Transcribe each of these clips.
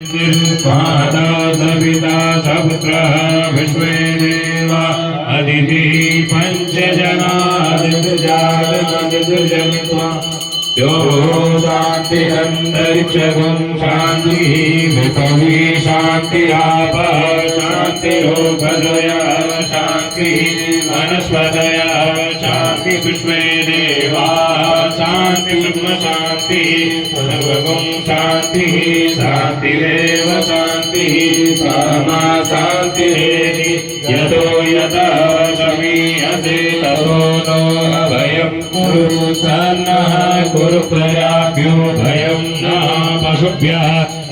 माता सविता सपुत्रः विश्वे देवा अदिति पंचजनादिर्जातमदिर्जनित्वा यो शान्तिरन्तरिक्षगं शान्तिः पृथिवी शान्तिराप शान्तिरोपदयः शान्तिः वनस्पतयः शान्ति विश्वे देवा शान्ति ब्रह्म शान्ति सर्वगं शान्तिः शान्तिरेव शान्तिः परमा शान्तिरेति यतो यतः शमीयते ततो नो अभयं कुरु सन्नः कुरु प्रजाभ्यो भयं नः पशुभ्यः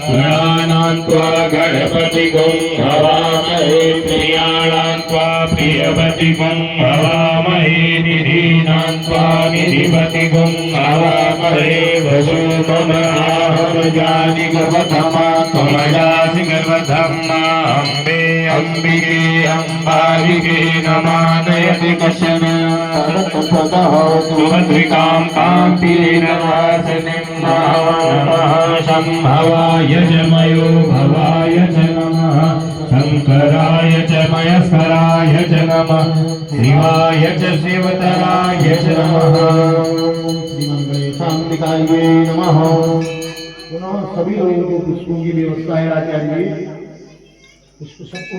गणानां त्वा गणपतिगं हवामहे प्रियाणां त्वा प्रियपतिगं हवामहे निधीनां त्वा निधिपतिगं हवामहे वसु मम आहमजानि गर्भधमा त्वमजासि गर्भधमा अम्बे अम्बिके अम्बालिके नमानयति कश्चन सुभद्रिकां कान्तिरेण वासनिं शम्भवाय च मयो भवाय च नमः शङ्कराय च मयस्कराय च नमः शिवाय च शिवतराय च नमः श्रीमंगले शांतिकाय नमः। पुनः सभी लोगों को पुष्पों की व्यवस्था है आचार्य। पुष्प सबको